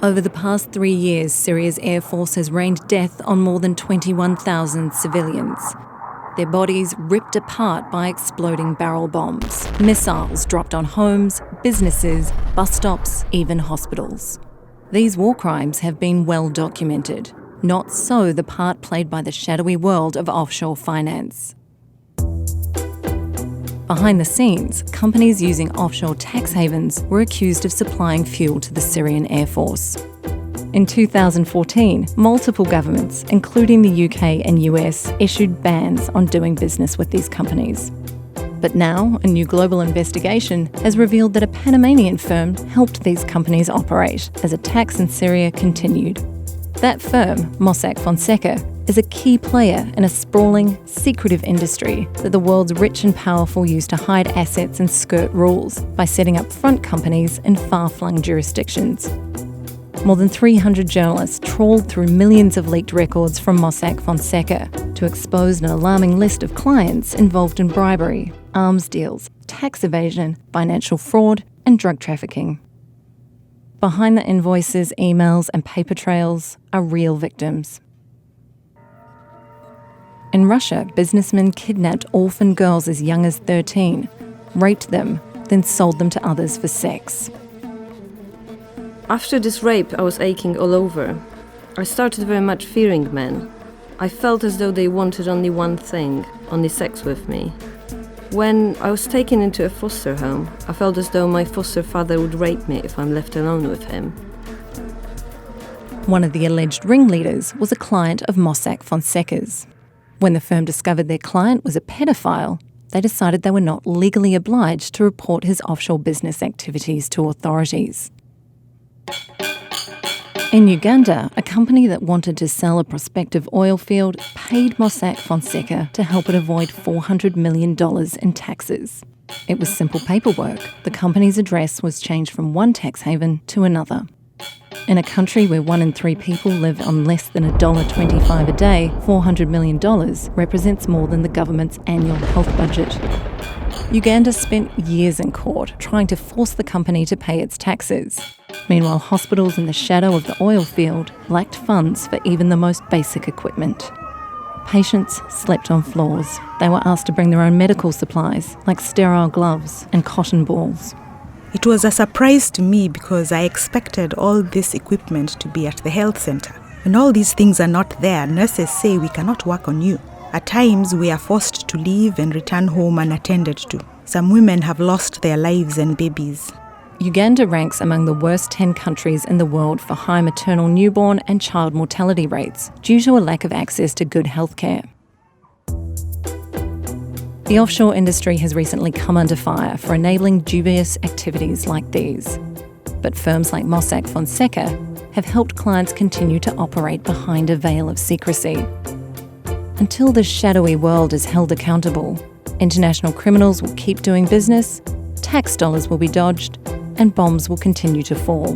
Over the past 3 years, Syria's Air Force has rained death on more than 21,000 civilians. Their bodies ripped apart by exploding barrel bombs, missiles dropped on homes, businesses, bus stops, even hospitals. These war crimes have been well documented. Not so the part played by the shadowy world of offshore finance. Behind the scenes, companies using offshore tax havens were accused of supplying fuel to the Syrian Air Force. In 2014, multiple governments, including the UK and US, issued bans on doing business with these companies. But now, a new global investigation has revealed that a Panamanian firm helped these companies operate as attacks in Syria continued. That firm, Mossack Fonseca, is a key player in a sprawling, secretive industry that the world's rich and powerful use to hide assets and skirt rules by setting up front companies in far-flung jurisdictions. More than 300 journalists trawled through millions of leaked records from Mossack Fonseca to expose an alarming list of clients involved in bribery, arms deals, tax evasion, financial fraud, and drug trafficking. Behind the invoices, emails, and paper trails are real victims. In Russia, businessmen kidnapped orphan girls as young as 13, raped them, then sold them to others for sex. After this rape, I was aching all over. I started very much fearing men. I felt as though they wanted only one thing, only sex with me. When I was taken into a foster home, I felt as though my foster father would rape me if I'm left alone with him. One of the alleged ringleaders was a client of Mossack Fonseca's. When the firm discovered their client was a pedophile, they decided they were not legally obliged to report his offshore business activities to authorities. In Uganda, a company that wanted to sell a prospective oil field paid Mossack Fonseca to help it avoid $400 million in taxes. It was simple paperwork. The company's address was changed from one tax haven to another. In a country where 1 in 3 people live on less than $1.25 a day, $400 million represents more than the government's annual health budget. Uganda spent years in court trying to force the company to pay its taxes. Meanwhile, hospitals in the shadow of the oil field lacked funds for even the most basic equipment. Patients slept on floors. They were asked to bring their own medical supplies, like sterile gloves and cotton balls. It was a surprise to me because I expected all this equipment to be at the health center. When all these things are not there, nurses say we cannot work on you. At times, we are forced to leave and return home unattended to. Some women have lost their lives and babies. Uganda ranks among the worst 10 countries in the world for high maternal, newborn and child mortality rates due to a lack of access to good healthcare. The offshore industry has recently come under fire for enabling dubious activities like these. But firms like Mossack Fonseca have helped clients continue to operate behind a veil of secrecy. Until the shadowy world is held accountable, international criminals will keep doing business, tax dollars will be dodged, and bombs will continue to fall.